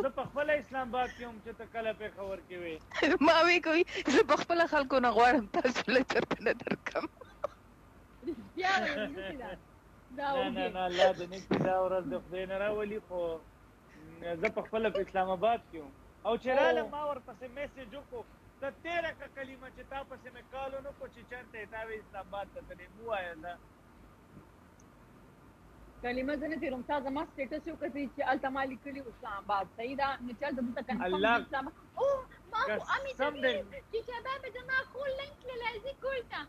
زه په خپل اسلام آباد کې هم چې ته کله په خبر کې وې ما وی کوي زه په خپل خلکو نه غواړم تاسو له چرته نه درکم بیا وایي دا نه الله دې نه کړي دا ورځ د خدای نه راولي خو زه په خپل په اسلام آباد کې وم او چې رااله ما ورپسې میسج وکړو ته تیره که کلمه چې تا پسې مې کال ونه کړو چې چېرته یې تا وې اسلام آباد ته تلې مو ووایه دا کلمه زه نه تېروم تا زما سټیټس یې وکتې چې هلته ما لیکلي و اسلام آباد صحیح ده نو چې هلته دلته کنفرم اسلام او ما خو امي چې شباب زما خو لینک للازي کولته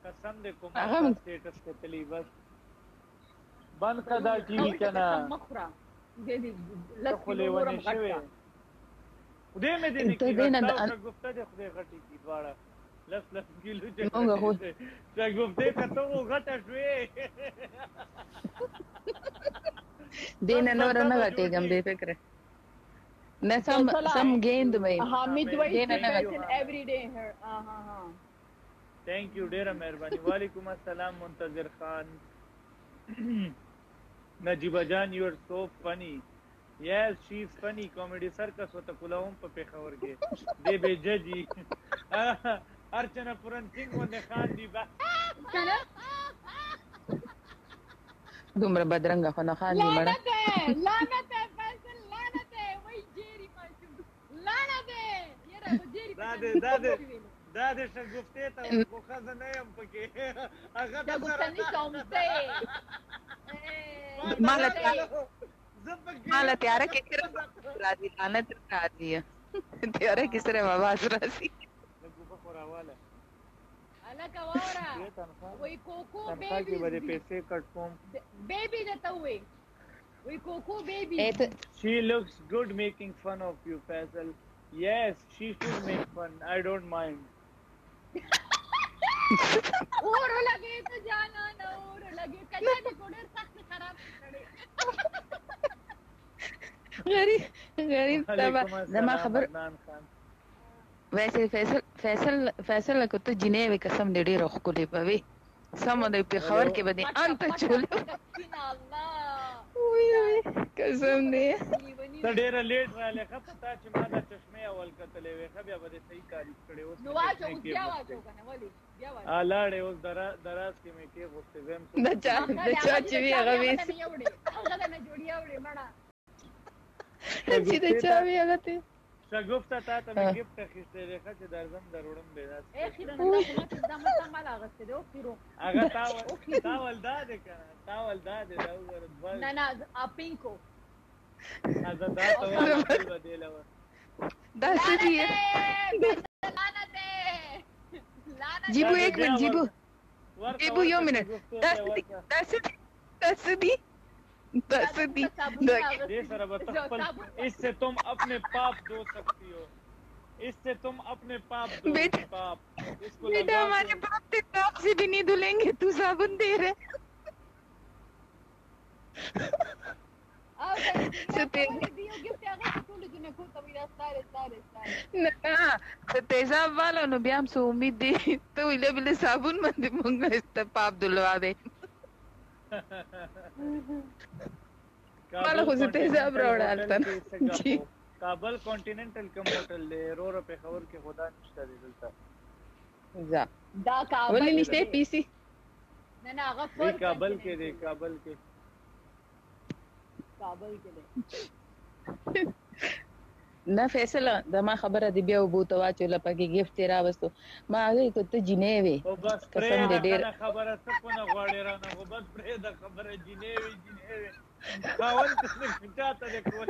قسم دې کوم سټیټس کتلی بس بند کړه دا ټي وي که نه دې لس کیلو نورم غټ کړه خدای مې دې نه کړي شګفته دې خدای غټې کړي دواړه لس کیلو شګفته که ته غټه شوې دې نه نور نه غټېږم بې فکره نه سم گیند مې حامد وایي every day her Thank you, ډیره مهرباني. وعلیکم السلام منتظر خان. نجیبه جان you are so funny. Yes, she is funny. Comedy circus ہوتا کلاوم په پیښور کې. دې به ججی. ارچنا پورن سنگ ونه خان دی با. دومره بدرنګه خو نه خان دی مړه. لعنت ہے فیصل لعنت ہے وای جیری ماشوم. لعنت ہے. یره جیری. دا دې شګفتې ته خو ښځه نه یم پکې هغه دا ګفتنی سومته مالا تیاره کې صرف راځي لعنت راځي تیاره کې صرف आवाज راځي لګوبه خوراواله الکه واره وای کوکو بیبي باندې پیسې کټ کوم بیبي دته وای کوکو بیبي she looks good making fun of you Faisal yes she should make fun I don't mind اور لګې ته جانا نه اور لګې کله دې ګډر سخت خراب کړي غریب تبا زما خبر ویسے فیصل کو تو جنې وې قسم دې ډېر خوکلې پوي سم دې په خبر کې بده انت چول وي قسم دې ته ډېر لیټ رااله خپتا چې ما د چشمه اول کتلې وې خبره به صحیح کاری کړې اوس نو واچو بیا واچو کنه ولی بیا واچو لاړې اوس دراز کې مې کې غوښته زم د چا چې وی هغه وې هغه نه جوړیا وړي مړه چې د چا وی هغه ته شګفته تا ته مې گیفت اخیستې ده چې درځم دروړم به راځي اخیرا نو ما ته دا مته مال اغسته ده اخیرو هغه تاول داده کنه تاول داده دا وګوره نه اپینکو هغه دا تاول بدله دا سدي لعنت جيبو एक मिनट جيبو یو منټ دا سدي दे सर बतखपल इससे तुम अपने पाप धो सकती हो इससे तुम अपने पाप धो पाप इसको बेटा हमारे पाप से पाप से भी नहीं धुलेंगे तू साबुन दे रहे तेजाब वाला नो बयाम से उम्मीद दी तो इले बिले साबुन मंद मंगा इस पाप धुलवा दे माला खुद तेजाब रावड़ा आता जी काबल कॉन्टिनेंटल कम होटल ले रो पे खबर के खुदा निश्ता दे दलता जा دا काबल वली निश्ते पीसी ना गफर काबल के दे काबल के दे ना फैसला दमा खबर है दिव्या बूत वाचो लपके गिफ्ट तेरा वस्तु मां आगे को तो जिनेवे ओ बस कसम दे दे खबर है सब को ना गाड़े रहा ना वो बस प्रे दा खबर है जिनेवे कावन से पिटाता दे कोन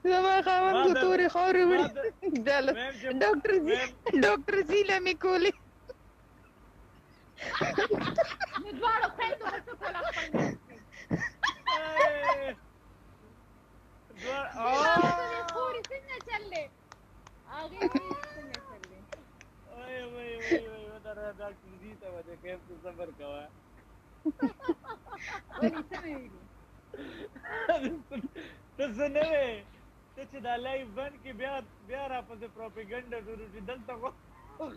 زما خاون کو تورې خورې وړي ډاکټر زیله مې کولې نو دواړو خویندو څه کوله خپل خورې څنګه چلې هغې څنګه چلې وای دا ډاکټر زی ته وځه کیف ته صبر کوه ولې څه ویلي ته څه نه وې ته چې دا لایف بند کې بیا را پسې پروپیګنډا شروع شي دلته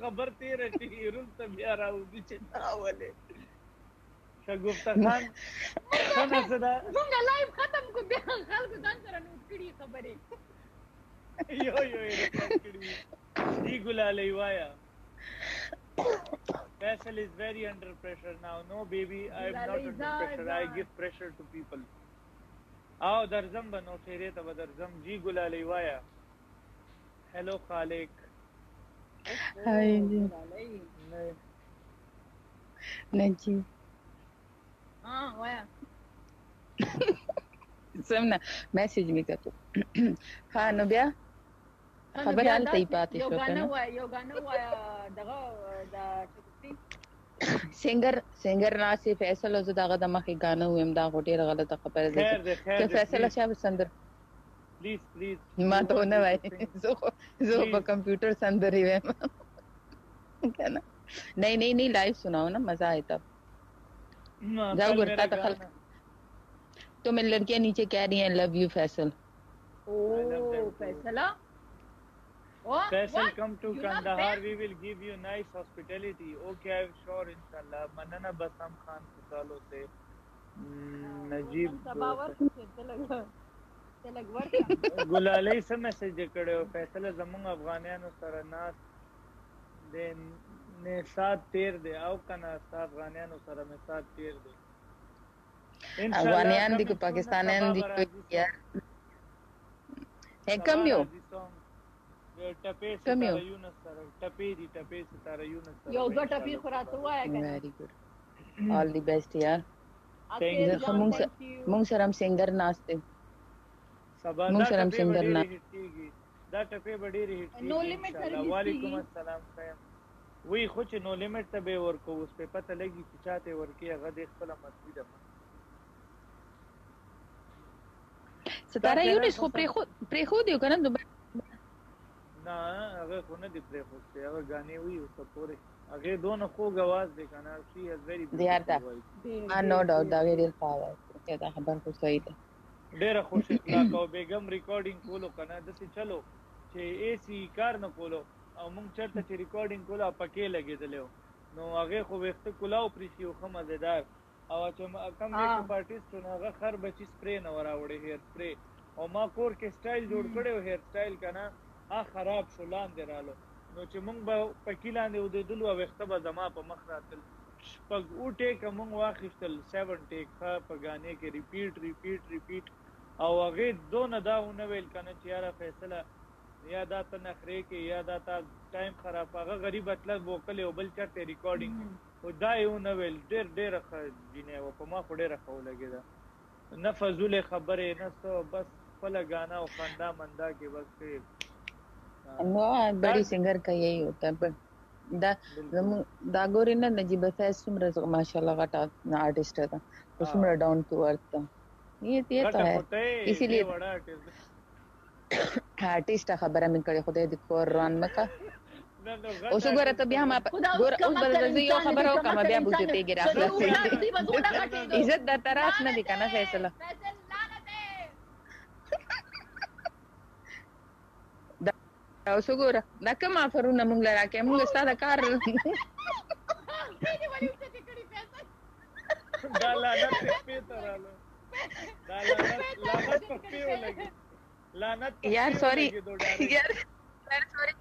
خبر تېره شي وروسته بیا راوځي چې دا ولې شګفتر خان څنګه صدا موږ لایو ختم کو بیا خلکو ځان سره نوٹ کړي خبرې یو ریکارډ کړی دی ګلالي وایا Faisal is very under pressure now. No baby, I am not under pressure. I give pressure to people. आओ दरजम बनो शेरे तब दरजम जी गुलाली वाया. Hello खालिक. हाय जी. नहीं जी. हाँ वाया. سمنا मैसेज में कर तो. हाँ नबिया. خبر حال ته پاتې شو کنه یو غانو دغه دا سنگر ناسي فیصل او دغه د مخې غانو ويم دا غوډه غلطه خبره ده چې فیصل شابه سندر پلیز ما ته نه وای زه په کمپیوټر سندر ہی ویم کنه नहीं लाइव सुनाओ ना मजा आए तब जाओ गुरता तखल तो मेरी लड़कियां नीचे कह रही हैं लव यू फैसल ओ फैसला Faisal, come to Kandahar. We will give you nice hospitality. Okay, I'm sure, inshallah. Manana Basam Khan Kusalo se Najib. Gulalai se message kade ho. Faisal zamung Afghaniyan sara naas de ne saath ter de. Aao kana Afghaniyan sara me saath ter de. Afghaniyan di ko Pakistaniyan di ko yaar. Hey, come yo. ټپې ستاره یونس سره ټپې ستاره یونس سره یو ځو ټپې خراته وای کنه ویری ګډ آل دی بیسټ یار مونږ سره هم سنگر ناشته سبا دا ټپې دا ټپې ډېری هټ نو لیمټ سره وعلیکم السلام خیر وی خو چې نو لیمټ ته به ورکو اوس په پته لګي چې چاته ورکی هغه د خپل مسجد ده ستاره یونس خو پرې خو دیو کنه نه هغه خو نه دی پرې خوسته هغه غانې وی او سپورې هغه دونه خو غواز دی کنه شي از ویری دیار دا نو ډاوټ دا ویری پاور ته خبر خو صحیح ده ډېر خوش اخلاق او بیگم ریکارډینګ کولو کنه دسي چلو چې ایسی کار نه کولو او مونږ چرته چې ریکارډینګ کولو پکې لګیدلو نو هغه خو وخت کولاو پرې شي خو مزیدار او چې کم میک اپ آرټیست نو هغه خر بچی سپری نه وراوړي هیر سپری او ما کور کې سټایل جوړ کړو هیر سټایل کنه خراب شو لاندې رالو نو چې مونږ به پکې لاندې ودیدلو او وخت به زما په مخ راتل شپږ او ټیک مونږ واخیستل 7 ټیک په غانې کې ریپیټ او هغه دونه داونه ویل کنه چې یاره فیصله یا دا ته نخرې کې یا دا تا ټایم خراب هغه غریب اطلب وکړي او بل چرته ریکارډینګ او دا یو نو ویل ډېر جنې او په ما خو ډېر خو لګیدا نه فزول خبره نه څه بس خپل غانا او خندا مندا کې بس نو بڑی سنگر کا یہی ہوتا ہے دا گوری نا نجیب فیض سمرا ماشاءاللہ غټا آرٹسٹ تھا سمرا ڈاؤن ٹو ارتھ تھا یہ تو ہے اسی لیے آرٹسٹ خبر میں کڑے خدای دې قرآن مکا اوس وګوره ته بیا ما ګور اوس بل یو خبر او کما بیا بوځي ګرا عزت د طرف نه دی کنه فیصله اوس وګوره دا کوم افرونه موږ لرا کې موږ ستاسو کار دا لعنت په تراله دا لعنت په لګي لعنت यार सॉरी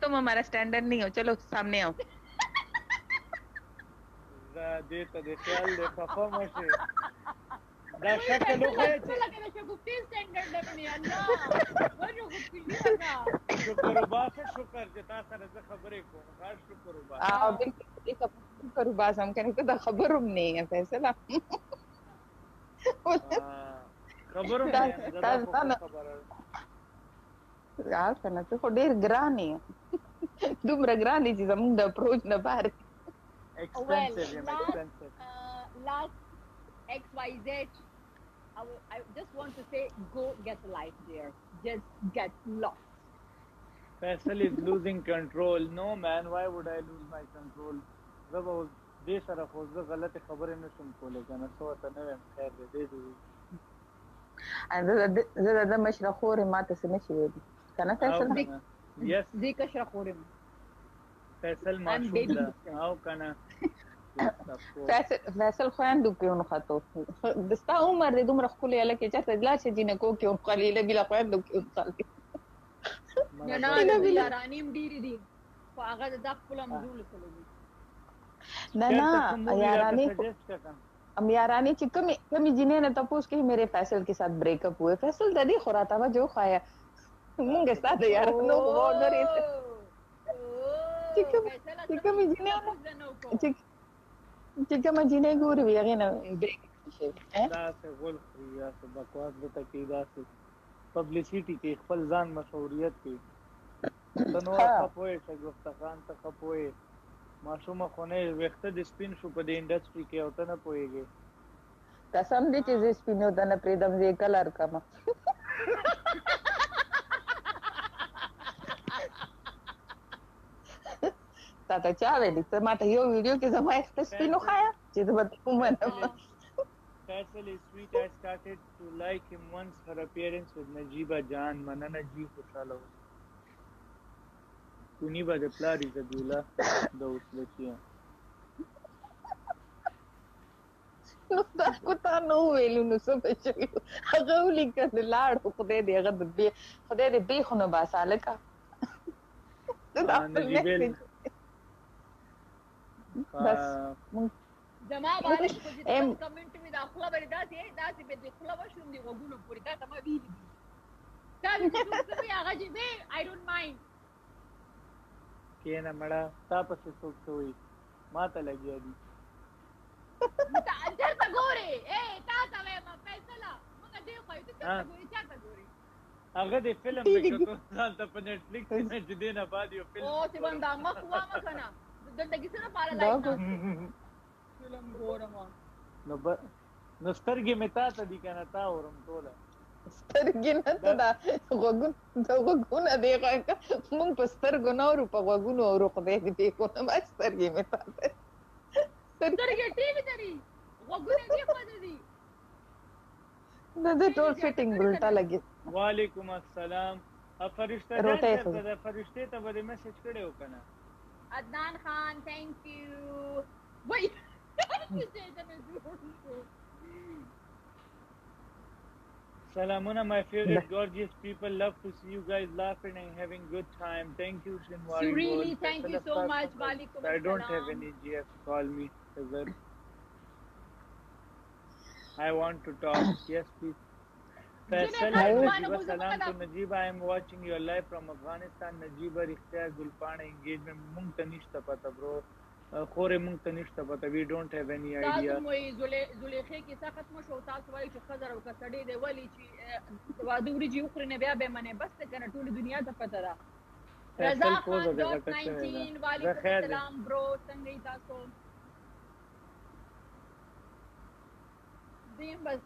तुम हमारा स्टैंडर्ड नहीं हो चलो सामने आओ دې ته د خیال د پرفارمنس دا شکل خو څه لکه د شګوفتي سټانډرډ نه بني الله ورو غوښتي نه شکر وباس شکر چې تاسو سره خبرې کوم خاص شکر وباس شکر وباس هم کنه ته خبروم نه ہے فیصله خبروم نه خبره यार کنه ته خو ډیر ګرانی دومره ګرانی چې زموږ د اپروچ نه بار expensive last XYZ I just want to say go get a life there just get lost Faisal is losing control no man why would I lose my control زبا دې سره خو زه غلط خبره نشم کولای کنه څه ته نه خیر دې زه د مشره خورې ماته څه نشي ویلي کنه فیصل yes دې کشره خورې فیصل معصوم ده او کنه فیصل خويندو کې ون خاطو دستا عمر دې دومره خپل یاله کې چاته لا چې جنې کو کې قليله بلا خويندو کې خالي نه یارانیم ډیر دي خو هغه د خپل مزول کولې نه یارانی ام یارانی چې کمی جنې نه تاسو کې میرے فیصل کے ساتھ بریک اپ ہوئے فیصل ددی خوراتا وا جو خایا مونږ ساده یارانو وو نری چې کمی جنې چې کوم جنې ګوري ویغه نه بریک شي دا څه غول خریا څه بکواس د تقیدا څه پبلسټی کې خپل ځان مشهوریت کې تنو خپوي چې ګفتخان ته خپوي ماشومه خونه وخت د سپین شو په د انډستری کې او ته نه پويږي قسم دې چې زه سپینو ته نه پریدم دې کلر کما تا ته چا ویلي ته ماته یو ویډیو کې زما اخت سپینو خایا چې زه به کومه Faisal is sweet. I started to like him once her appearance with Najiba Jan. Manana ji khushala ho. Kuni ba de plari Zabula dos bachia. نو دا کو تا نو ویلو نو څه بچو هغه ولیکل لاړ خدای دې هغه دې خدای دې به خو نو باساله کا بس زما باندې چې کمنټ می دا خپل بری داسې به د خپل وشوم دی وګونو پوری دا ته ما ویلی دا چې هغه چې به I don't mind کینا مړه تاسو څوک کوي ما ته لګیا دي تا چرته ګوري تاسو ما فیصله موږ دې خو ته چرته ګوري هغه د فلم وکړو ځان ته په نت فلیکس کې چې دینه بعد یو فلم او چې باندې مخ وا مکنه دلته کیسه نه پاله لایک فلم ګورم نو سترګې مې تا ته دي کنه تا ورم ټوله سترګې نه ته دا غوګونه دی مونږ په سترګو نه ورو په غوګونو ورو خدای دې کو نه ما سترګې مې تا ته سترګې ټیوي دري غوګونه دې خو دې د ټول فټینګ الټا لګي وعلیکم السلام فرشتہ فرشتے ته به میسج کړو کنه عدنان خان thank you wait Salamuna, my favorite gorgeous people. Love to see you guys laughing and having good time. Thank you, Shinwari. Really, thank you so much. Walaikum I don't have any GF. Call me. I want to talk. Yes, please. Salam to Najiba. I am watching your live from Afghanistan. Najiba, Rikhtiar, Gulpana engagement. Mung tanishta pata, bro. خورې مونږ ته نشته پته وی ډونټ هیو اني آیډیا تاسو مې زلیخې کې سخت مشو تاسو وایي چې خزر او کسړې دی ولی چې واده وريجي اخرى نه بیا به منه بس کنه ټول دنیا ته پته ده رضا خان 19 وعلیکم السلام برو څنګه تاسو دیم بس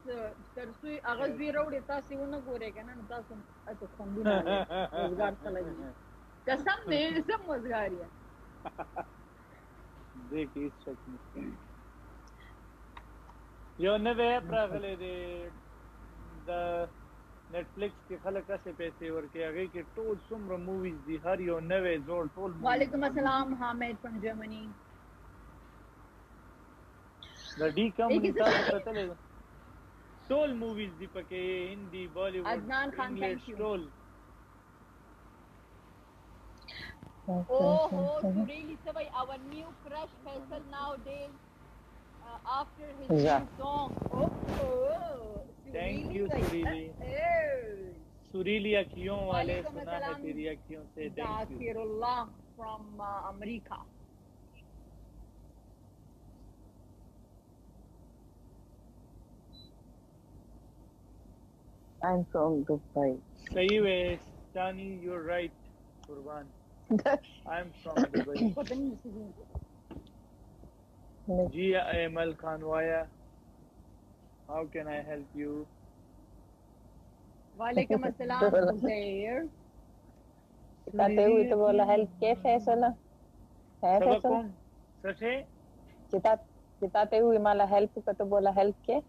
ترسوی اغاز وی روړې تاسو ونه ګورې کنه تاسو اته خوندونه روزګار چلایي قسم دې سم روزګاریه دیکھ اس شک یو نوې پراغله دی د نتفلیکس کې خلک څه پیسې ورکړي هغه کې ټول څومره موویز دي هر یو نوې جوړ ټول وعلیکم السلام حامد from Germany د ډی کمپنی تاسو کتلې ټول موویز دي پکې هندي بالیوډ عدنان خان انګلیش ټول Oh, really, Savai, our new crush Faisal nowadays after his new song. Thank you, Surili. Surili Akiyon wale suna hai teri Akiyon se. Thank you. Zakirullah from America. I'm from Dubai. Sahi way, Stani, you're right, Qurban. I'm from Dubai. Jia Amal Khanwaya, how can I help you? Walaikum assalam. There. Tate hui to bola help ke Faisal? Hai Faisal? Sache? Tate hui mala help ka to bola help ke?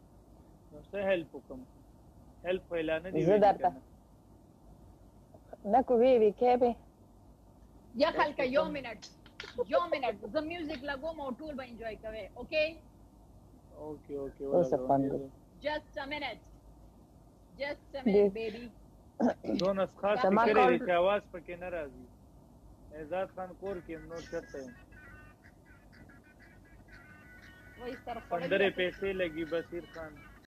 Se help hukum. Help phailana di. Zidarta. Na ko vi ke be. يا خلك يوم منت یو منټ زه میوزیک لګوم او ټول به انجوای کوئ اوکے اوس فن just a minute baby دونه خاص فکر دی چې आवाज پکې نه راځي اعزاز خان کور کې نو چرته وای سر پندرې پیسې لګي بصیر خان